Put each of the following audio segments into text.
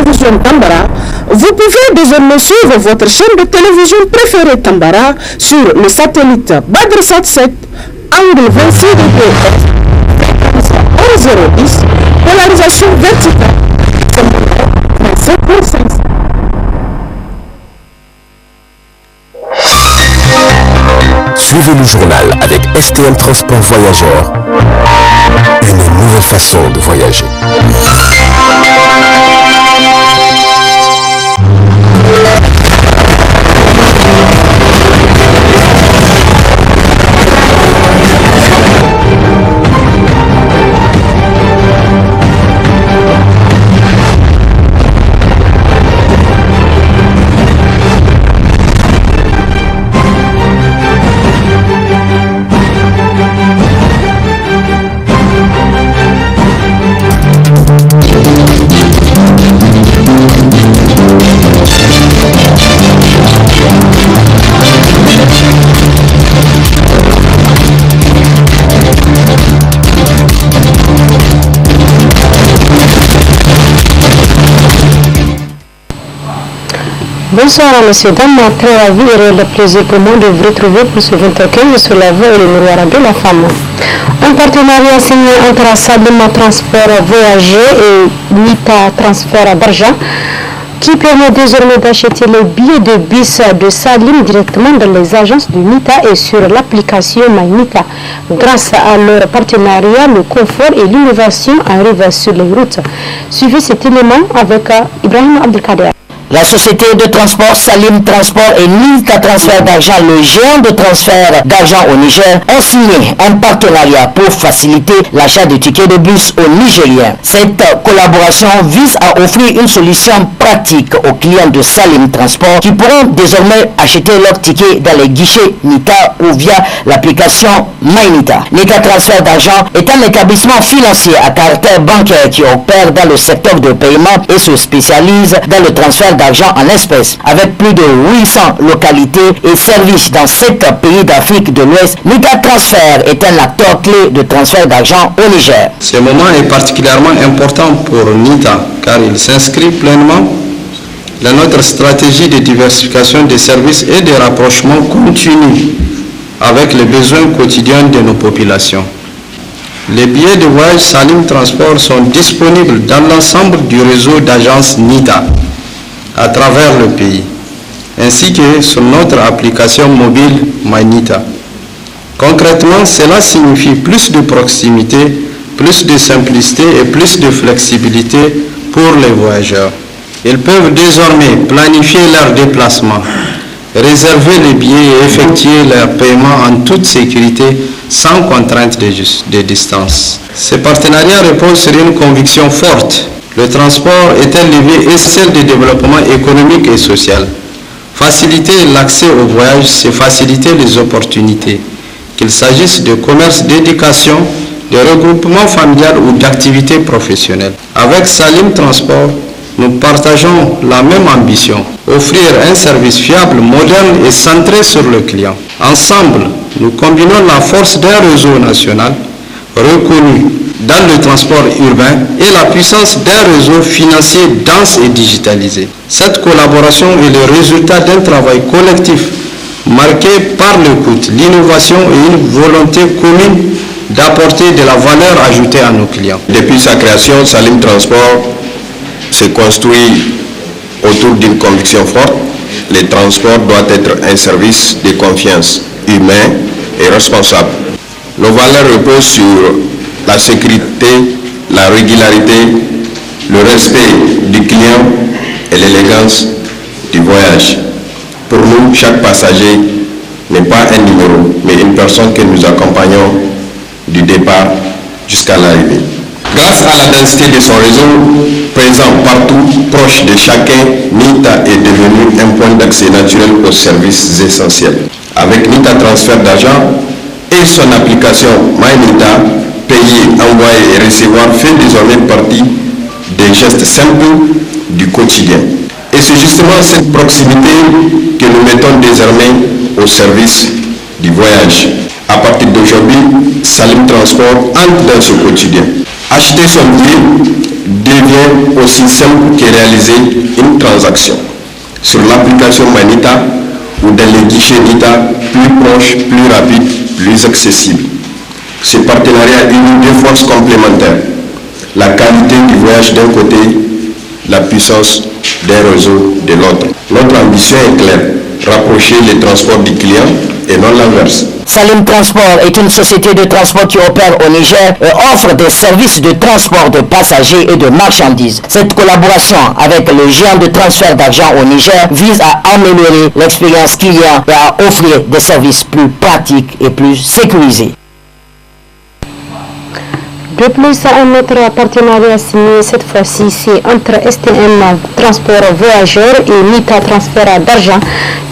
télévision Tambara, vous pouvez désormais suivre votre chaîne de télévision préférée Tambara sur le satellite Badrsat 7, angle 26 degrés, 1010, polarisation verticale, 37,5. Suivez le journal avec STM Transport Voyageurs. Une nouvelle façon de voyager. Bonsoir à messieurs, dames, très ravi et le plaisir pour moi de vous retrouver pour ce 21 sur la voie et le miroir de la femme. Un partenariat signé entre Salim Transport Voyager et Nita Transfert d'argent qui permet désormais d'acheter les billets de bus de Salim directement dans les agences du Nita et sur l'application MyNita. Grâce à leur partenariat, le confort et l'innovation arrivent sur les routes. Suivez cet élément avec Ibrahim Abdelkader. La société de transport Salim Transport et Nita Transfert d'argent, le géant de transfert d'argent au Niger, ont signé un partenariat pour faciliter l'achat de tickets de bus aux Nigériens. Cette collaboration vise à offrir une solution pratique aux clients de Salim Transport qui pourront désormais acheter leurs tickets dans les guichets Nita ou via l'application MyNita. Nita Transfert d'argent est un établissement financier à caractère bancaire qui opère dans le secteur de paiement et se spécialise dans le transfert d'argent en espèces. Avec plus de 800 localités et services dans 7 pays d'Afrique de l'Ouest, Nita Transfert est un acteur clé de transfert d'argent au Niger. Ce moment est particulièrement important pour Nita car il s'inscrit pleinement dans notre stratégie de diversification des services et de rapprochement continu avec les besoins quotidiens de nos populations. Les billets de voyage Salim Transport sont disponibles dans l'ensemble du réseau d'agences Nita à travers le pays, ainsi que sur notre application mobile MyNita. Concrètement, cela signifie plus de proximité, plus de simplicité et plus de flexibilité pour les voyageurs. Ils peuvent désormais planifier leurs déplacements, réserver les billets et effectuer leur paiement en toute sécurité sans contrainte de distance. Ce partenariat repose sur une conviction forte. Le transport est un levier essentiel de développement économique et social. Faciliter l'accès au voyage, c'est faciliter les opportunités, qu'il s'agisse de commerce, d'éducation, de regroupement familial ou d'activités professionnelles. Avec Salim Transport, nous partageons la même ambition, offrir un service fiable, moderne et centré sur le client. Ensemble, nous combinons la force d'un réseau national reconnu dans le transport urbain et la puissance d'un réseau financier dense et digitalisé. Cette collaboration est le résultat d'un travail collectif marqué par l'écoute, l'innovation et une volonté commune d'apporter de la valeur ajoutée à nos clients. Depuis sa création, Salim Transport se construit autour d'une conviction forte. Le transport doit être un service de confiance humain et responsable. Nos valeurs reposent sur la sécurité, la régularité, le respect du client et l'élégance du voyage. Pour nous, chaque passager n'est pas un numéro, mais une personne que nous accompagnons du départ jusqu'à l'arrivée. Grâce à la densité de son réseau, présent partout, proche de chacun, Nita est devenu un point d'accès naturel aux services essentiels. Avec Nita Transfert d'argent et son application MyNita, payer, envoyer et recevoir fait désormais partie des gestes simples du quotidien. Et c'est justement cette proximité que nous mettons désormais au service du voyage. À partir d'aujourd'hui, Salim Transport entre dans ce quotidien. Acheter son billet devient devient aussi simple que réaliser une transaction sur l'application Manita ou dans les guichets Nita, plus proche, plus rapide, plus accessible. Ce partenariat unit deux forces complémentaires, la qualité du voyage d'un côté, la puissance d'un réseau de l'autre. Notre ambition est claire, rapprocher les transports du client et non l'inverse. Salim Transport est une société de transport qui opère au Niger et offre des services de transport de passagers et de marchandises. Cette collaboration avec le géant de transfert d'argent au Niger vise à améliorer l'expérience client et à offrir des services plus pratiques et plus sécurisés. De plus, un autre partenariat signé cette fois-ci, c'est entre STM Transport Voyageurs et Nita Transfert d'argent.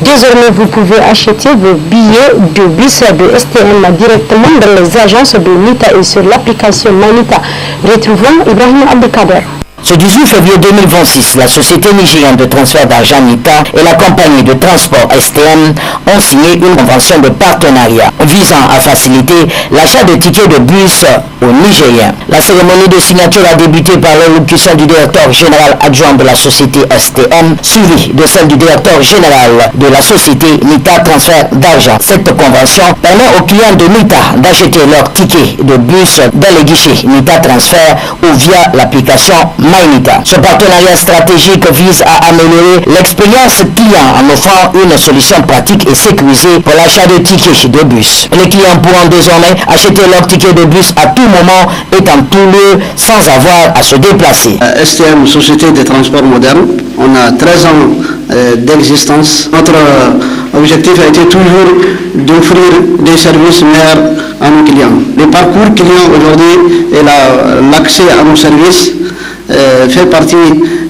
Désormais, vous pouvez acheter vos billets de bus de STM directement dans les agences de Nita et sur l'application Manita. Retrouvons Ibrahim Abdelkader. Ce 18 février 2026, la société nigérienne de transfert d'argent Nita et la compagnie de transport STM ont signé une convention de partenariat visant à faciliter l'achat de tickets de bus aux Nigériens. La cérémonie de signature a débuté par l'allocution du directeur général adjoint de la société STM, suivie de celle du directeur général de la société Nita Transfert d'argent. Cette convention permet aux clients de Nita d'acheter leurs tickets de bus dans les guichets Nita Transfert ou via l'application Manita. Ce partenariat stratégique vise à améliorer l'expérience client en offrant une solution pratique et sécurisée pour l'achat de tickets de bus. Les clients pourront désormais acheter leurs tickets de bus à tout moment et en tout lieu sans avoir à se déplacer. STM, Société de transport moderne, on a 13 ans d'existence. Notre objectif a été toujours d'offrir des services meilleurs à nos clients. Le parcours client aujourd'hui et l'accès à nos services fait partie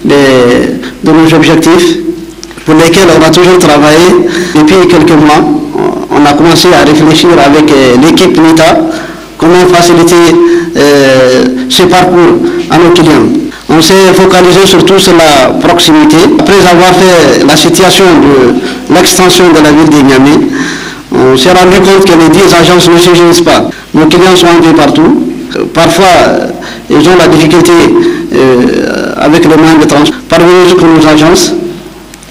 de nos objectifs pour lesquels on a toujours travaillé depuis quelques mois. On a commencé à réfléchir avec l'équipe Nita comment faciliter ce parcours à nos clients. On s'est focalisé surtout sur la proximité. Après avoir fait la situation de l'extension de la ville de Niamey, on s'est rendu compte que les 10 agences ne suffisent pas. Nos clients sont un peu partout. Parfois, ils ont la difficulté avec le moyen de transport parvenir jusqu'à nos agences.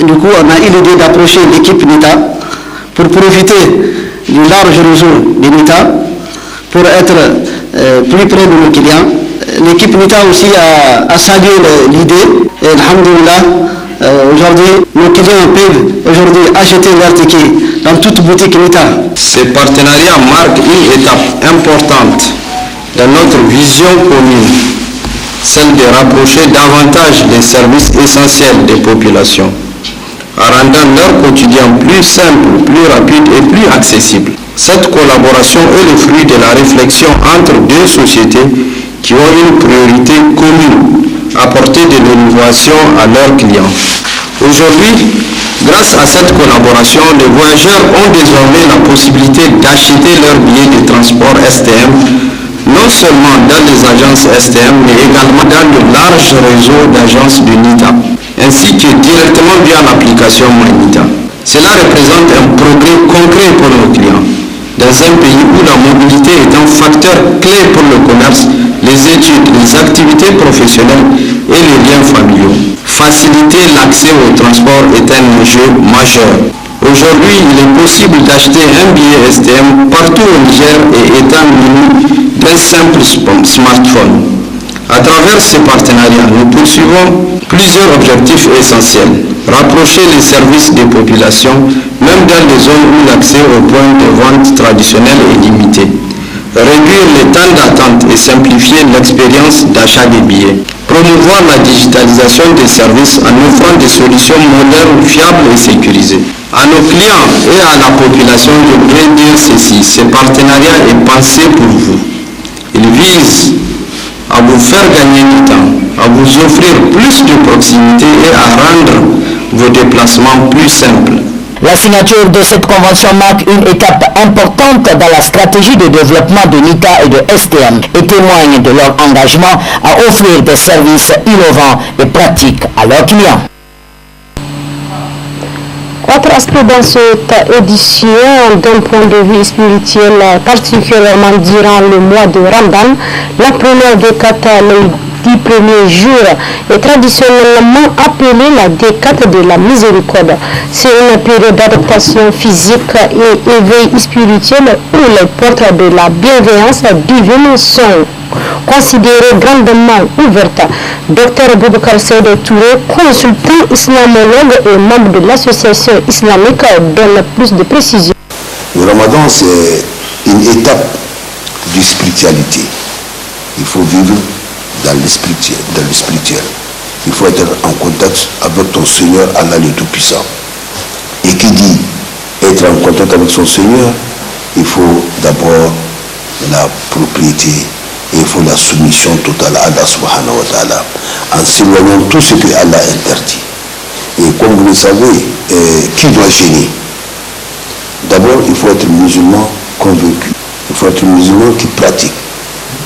Et du coup, on a eu l'idée d'approcher l'équipe Nita pour profiter du large réseau de Nita pour être plus près de nos clients. L'équipe Nita aussi a salué l'idée et alhamdoulilah, aujourd'hui, nos clients peuvent aujourd'hui acheter leurs tickets dans toute boutique Nita. Ce partenariat marque une étape importante dans notre vision commune, celle de rapprocher davantage les services essentiels des populations, en rendant leur quotidien plus simple, plus rapide et plus accessible. Cette collaboration est le fruit de la réflexion entre deux sociétés qui ont une priorité commune, apporter de l'innovation à leurs clients. Aujourd'hui, grâce à cette collaboration, les voyageurs ont désormais la possibilité d'acheter leurs billets de transport STM, non seulement dans les agences STM, mais également dans le large réseau d'agences de Nita, ainsi que directement via l'application Manita. Cela représente un progrès concret pour nos clients. Dans un pays où la mobilité est un facteur clé pour le commerce, les études, les activités professionnelles et les liens familiaux. Faciliter l'accès au transport est un enjeu majeur. Aujourd'hui, il est possible d'acheter un billet STM partout au Niger et étant muni d'un simple smartphone. À travers ces partenariats, nous poursuivons plusieurs objectifs essentiels. Rapprocher les services des populations, même dans les zones où l'accès aux points de vente traditionnels est limité. Réduire les temps d'attente et simplifier l'expérience d'achat des billets. Promouvoir la digitalisation des services en offrant des solutions modernes, fiables et sécurisées. À nos clients et à la population, je voudrais dire ceci, ce partenariat est pensé pour vous. Il vise à vous faire gagner du temps, à vous offrir plus de proximité et à rendre vos déplacements plus simples. La signature de cette convention marque une étape importante dans la stratégie de développement de Nita et de STM et témoigne de leur engagement à offrir des services innovants et pratiques à leurs clients. Autre aspect dans cette édition, d'un point de vue spirituel, particulièrement durant le mois de Ramadan, la première décade 10 premiers jours est traditionnellement appelée la décade de la miséricorde. C'est une période d'adaptation physique et éveil spirituel où les portes de la bienveillance divine sont considérées grandement ouvertes. Dr Boubacar Seydou Touré, consultant islamologue et membre de l'association islamique, donne plus de précisions. Le ramadan, c'est une étape de spiritualité. Il faut vivre dans le spirituel. Il faut être en contact avec ton Seigneur, Allah le Tout-Puissant. Et qui dit être en contact avec son Seigneur, il faut d'abord la propriété et il faut la soumission totale à Allah subhanahu wa ta'ala, en s'éloignant tout ce que Allah interdit. Et comme vous le savez, qui doit gêner? D'abord, il faut être musulman convaincu. Il faut être musulman qui pratique.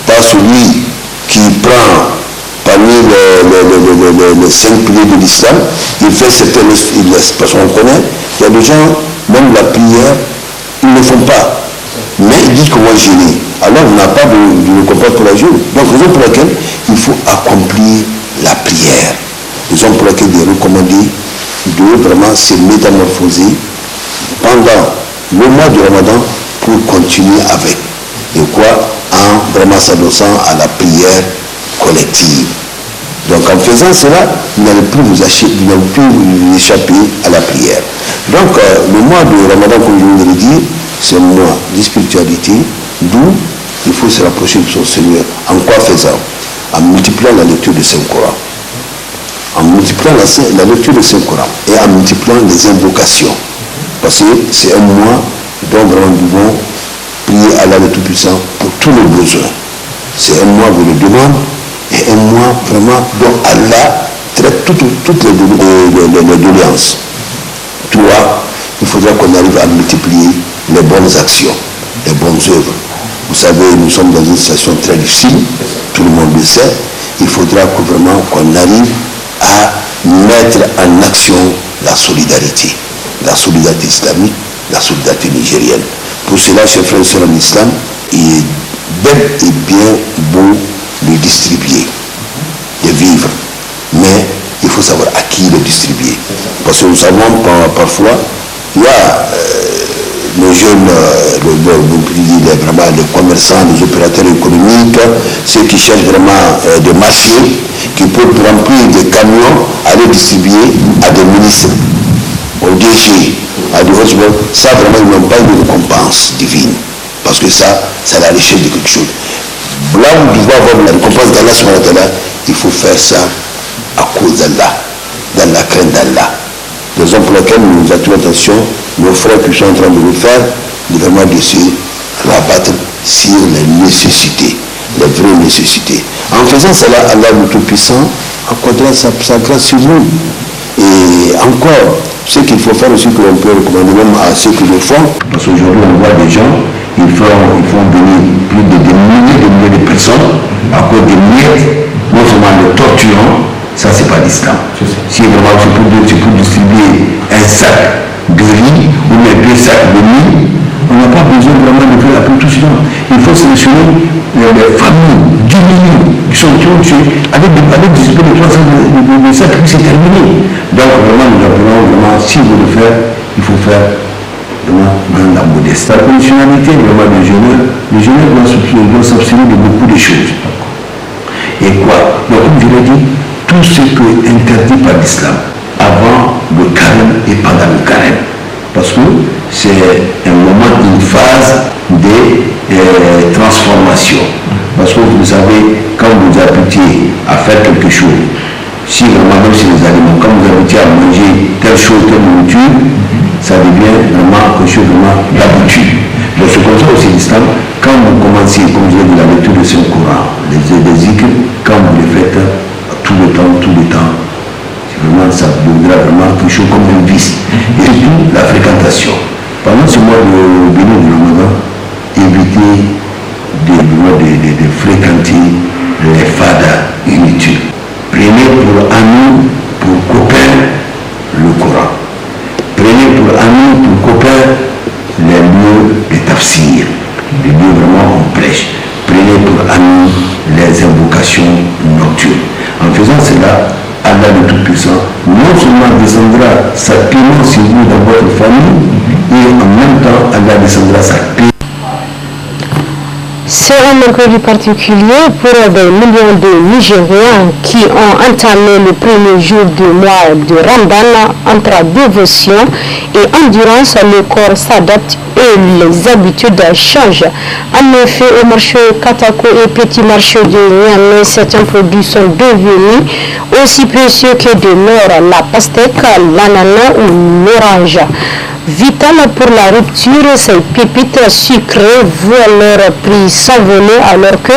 Pas celui qui prend parmi les 5 piliers de l'islam, il fait certaines laisse. Parce qu'on connaît, il y a des gens, même la prière, ils ne font pas. Mais ils disent qu'on va gêner. Alors on n'a pas de compas pour la jeûne. Donc raison pour laquelle il faut accomplir la prière. Raison pour laquelle il est recommandé de vraiment se métamorphoser pendant le mois du Ramadan pour continuer avec. Et quoi? En vraiment s'adossant à la prière collective. Donc en faisant cela, vous n'allez plus vous échapper à la prière. Donc le mois de Ramadan, comme je vous l'ai dit, c'est un mois de spiritualité, d'où il faut se rapprocher de son Seigneur. En quoi faisant? En multipliant la lecture du Saint-Coran. En multipliant la lecture du Saint-Coran et en multipliant les invocations. Parce que c'est un mois dont vraiment nous devons prier Allah le Tout-Puissant pour tous nos besoins. C'est un mois où le demande et un mois vraiment dont Allah traite toutes les doléances. Tu vois, il faudra qu'on arrive à multiplier les bonnes actions, les bonnes œuvres. Vous savez, nous sommes dans une situation très difficile, tout le monde le sait. Il faudra que vraiment qu'on arrive à mettre en action la solidarité islamique, la solidarité nigérienne. Pour cela, chers frères et sœurs en islam, il est bel et bien beau de distribuer, de vivre. Mais il faut savoir à qui le distribuer. Parce que nous savons parfois, il y a les jeunes, vraiment les commerçants, les opérateurs économiques, ceux qui cherchent vraiment des marchés, qui peuvent remplir des camions, aller distribuer à des ministres, au DG, à des autres. Ça vraiment, ils n'ont pas une récompense divine. Parce que ça, c'est la richesse de quelque chose. Là où nous devons avoir la récompense d'Allah, il faut faire ça à cause d'Allah, dans la crainte d'Allah. Raison pour laquelle nous attirons attention, nos frères qui sont en train de le faire, de vraiment de se rabattre sur les nécessités, les vraies nécessités. En faisant cela, Allah le Tout-Puissant accordera sa grâce sur nous. Et encore, ce qu'il faut faire aussi, que l'on peut recommander même à ceux qui le font, parce qu'aujourd'hui on voit des gens, ils font venir plus de milliers de personnes à cause des miettes, non seulement les torturant. Ça, c'est pas l'islam. Si vraiment tu peux distribuer un sac de riz ou bien 2 sacs de mie, on n'a pas besoin vraiment de faire appel tout cela. Il faut sélectionner les familles du milieu qui ont tué avec distribuer les 300 de sacs, puis c'est terminé. Donc vraiment, nous appelons vraiment, si vous le faire, il faut faire vraiment dans la modestie. La conditionnalité vraiment des jeunes doivent s'abstenir de beaucoup de choses. Et quoi? Donc comme je l'ai dit, tout ce qui est interdit par l'islam, avant le carême et pendant le carême. Parce que c'est un moment, une phase de transformation. Parce que vous savez, quand vous habitez à faire quelque chose, si vraiment, même si les aliments, quand vous habitez à manger telle chose, telle nourriture, ça devient vraiment quelque chose d'habitude. Donc c'est comme ça aussi l'islam, quand vous commencez, comme je l'ai dit, la lecture de Saint-Coran, les zikr, quand vous les faites, tout le temps, vraiment, ça deviendra vraiment quelque chose comme un vice. Et surtout, la fréquentation. Pendant ce mois de béni du Ramadan, évitez de fréquenter les fadas inutiles. Prenez pour amis, pour copains, le Coran. Prenez pour amis, pour copains, les lieux de tafsir, les lieux vraiment en prêche. Prenez pour amis les invocations nocturne. En faisant cela, Allah le Tout-Puissant non seulement descendra sa clémence sur vous dans votre famille, et en même temps, Allah descendra sa paix. C'est un mercredi particulier pour des millions de Nigériens qui ont entamé le premier jour du mois de Ramadan. Entre dévotion et endurance, le corps s'adapte et les habitudes changent. En effet, au marché Katako et petit marché de Niamey, certains produits sont devenus aussi précieux que de l'or, la pastèque, l'ananas ou l'orange. Vital pour la rupture, ces pépites sucrées voient leur prix s'envoler alors que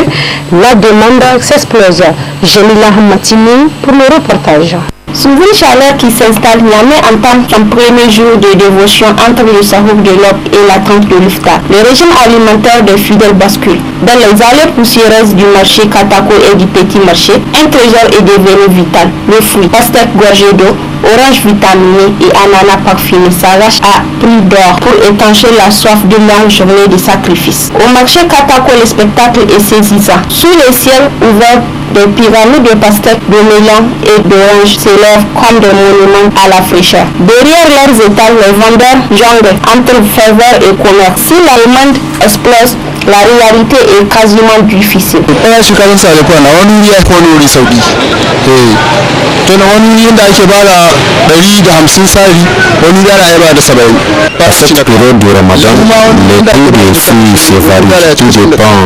la demande s'explose. Jamila Hamatini pour le reportage. Sous une chaleur qui s'installe, Niamey entame son premier jour de dévotion entre le sahur de l'aube et l'attente de l'iftar. Le régime alimentaire des fidèles bascule. Dans les allées poussiéreuses du marché Katako et du petit marché, un trésor est devenu vital. Le fruit, pastèque gorgée d'eau, orange vitaminé et ananas parfumé s'arrache à prix d'or pour étancher la soif de longue journée de sacrifice. Au marché Katako, le spectacle est saisissant. Sous les ciels ouverts, des pyramides de pastèques, de melons et d'oranges s'élèvent comme des monuments à la fraîcheur. Derrière leurs étals, les vendeurs jonglent entre ferveur et commerce. Si l'allemande explose, la réalité est quasiment difficile. À cette période du Ramadan, les prix des fruits se varient. Tout dépend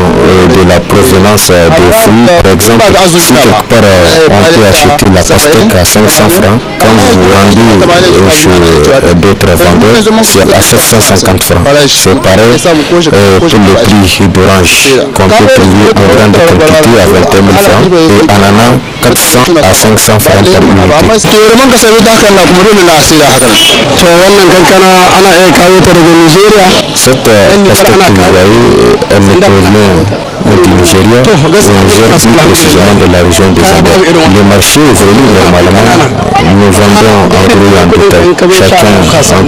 de la provenance des fruits. Par exemple, si quelque part on peut acheter la pastèque à 500 francs, quand vous vous rendez chez d'autres vendeurs, c'est à 750 francs. C'est pareil pour le prix d'orange qu'on peut payer en grande quantité à 21 000 francs et ananas 400 à 500 francs par unité. Cette pastèque que vous voyez, elle nous provient du Nigeria, on gère plus précisément de la région des Andes. Le marché évolue normalement, nous vendons en gros et en détail. Chacun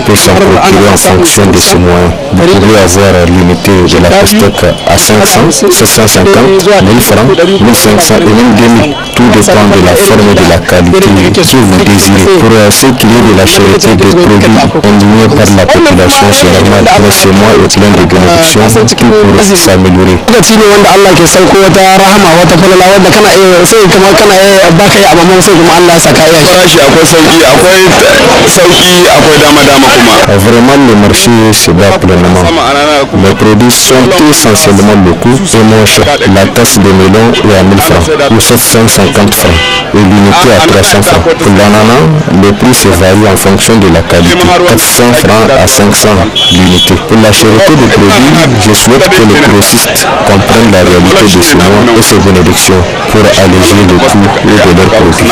peut s'en procurer en fonction de ses moyens. Vous pouvez avoir l'unité de la pastèque à 500, 750, 1000 francs, 1500 et même 2000. Tout dépend de la forme et de la qualité que vous désirez. Pour ce qui est de la cherté des produits indignés par la population, c'est normal, mais ce mois est plein de bénédictions, tout pour s'améliorer. Allah ke sauko wata rahama wata falala wanda kana sai kamar kana baka yi amma sai kuma Allah saka ya farashi akwai sauki akwai dama kuma. Vraiment le marché se bat pleinement. Les produits sont essentiellement locaux et moins chers. La tasse de melon est à 1000 francs ou 750 francs et l'unité à 300 francs. Pour l'ananas, le prix se varie en fonction de la qualité. 400 francs à 500 l'unité. Pour la cherté des produits, je souhaite que les grossistes comprennent la réalité de ce mois et ses bénédictions pour alléger le coût de leurs produits.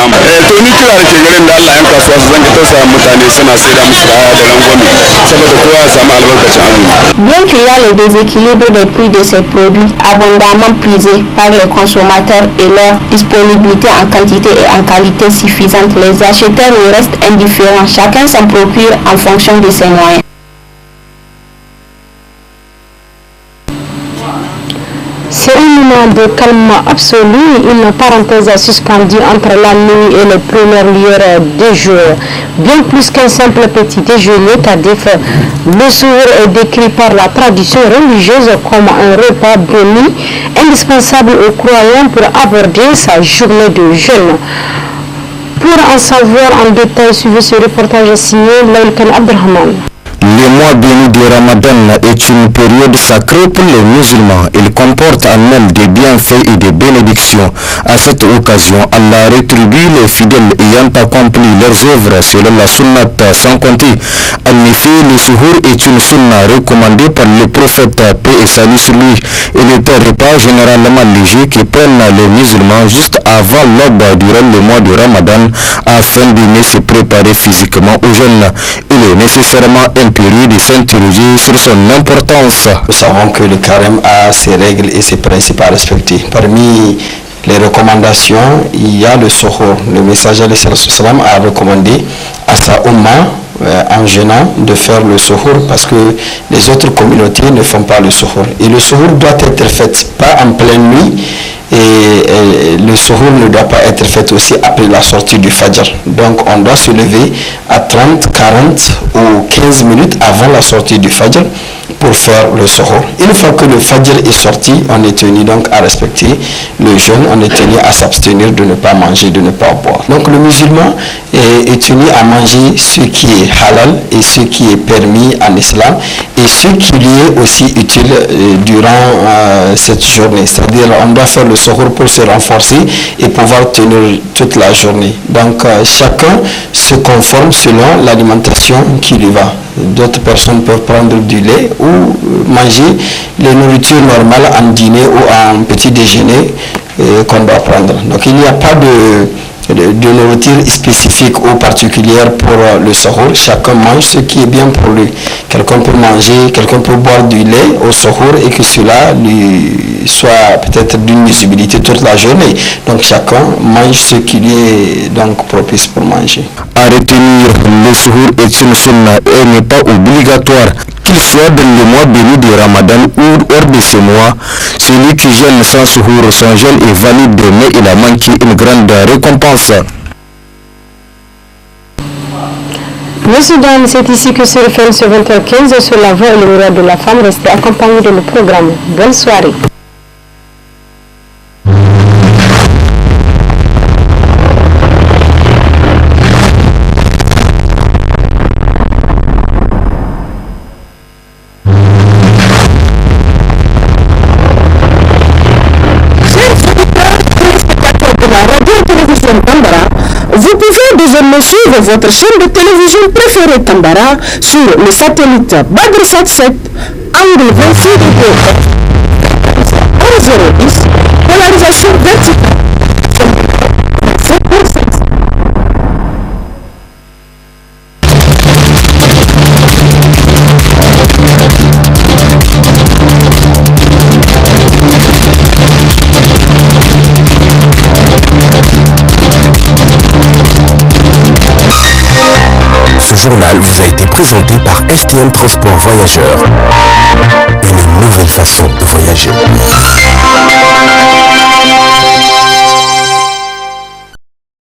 Bien qu'il y a le déséquilibre des prix de ces produits abondamment prisés par les consommateurs et leur disponibilité en quantité et en qualité suffisante, les acheteurs ne restent indifférents. Chacun s'en procure en fonction de ses moyens. C'est un moment de calme absolu, une parenthèse suspendue entre la nuit et les premières lueurs du jour. Bien plus qu'un simple petit déjeuner, Tadef, le sourd est décrit par la tradition religieuse comme un repas béni, indispensable aux croyants pour aborder sa journée de jeûne. Pour en savoir en détail, suivez ce reportage signé Laïkan Abdelrahman. Le mois béni de Ramadan est une période sacrée pour les musulmans. Il comporte en elle des bienfaits et des bénédictions. À cette occasion, Allah rétribue les fidèles ayant accompli leurs œuvres selon la sunnat sans compter. En effet, le suhour est une sunna recommandée par le prophète, paix et salut sur lui. Il est un repas généralement léger que prennent les musulmans juste avant l'aube durant le mois de Ramadan afin de mieux se préparer physiquement au jeûne. Il est nécessairement impérieux de s'interroger sur son importance. Nous savons que le carême a ses règles et ses principes à respecter. Parmi les recommandations, il y a le suhour. Le messager a recommandé à sa umma en gênant de faire le suhour parce que les autres communautés ne font pas le suhour. Et le suhour doit être fait pas en pleine nuit et le suhour ne doit pas être fait aussi après la sortie du fajr. Donc on doit se lever à 30, 40 ou 15 minutes avant la sortie du fajr pour faire le suhour. Une fois que le fajr est sorti, on est tenu donc à respecter le jeûne, on est tenu à s'abstenir de ne pas manger, de ne pas boire. Donc le musulman est tenu à manger ce qui est halal et ce qui est permis en islam et ce qui lui est aussi utile durant cette journée. C'est-à-dire on doit faire le suhour pour se renforcer et pouvoir tenir toute la journée. Donc chacun se conforme selon l'alimentation qui lui va. D'autres personnes peuvent prendre du lait ou manger les nourritures normales en dîner ou en petit déjeuner qu'on doit prendre. Donc il n'y a pas de nourriture spécifique ou particulière pour le suhour. Chacun mange ce qui est bien pour lui. Quelqu'un peut manger, quelqu'un peut boire du lait au suhour et que cela lui soit peut-être d'une visibilité toute la journée. Donc chacun mange ce qui lui est donc propice pour manger. À retenir, le suhour est une sunna et n'est pas obligatoire. Qu'il soit dans le mois béni de Ramadan ou hors de ce mois, celui qui jeûne sans suhour, son jeûne est valide, mais il a manqué une grande récompense. Monsieur Dame, c'est ici que se referme ce 20h15 sur la voie et le miroir de la femme. Restez accompagnés de nos programmes. Bonne soirée. Vous pouvez désormais suivre votre chaîne de télévision préférée Tambara sur le satellite Badr 7, angle 26 degrés, 1010, polarisation verticale. Ce journal vous a été présenté par STM Transport Voyageurs. Une nouvelle façon de voyager.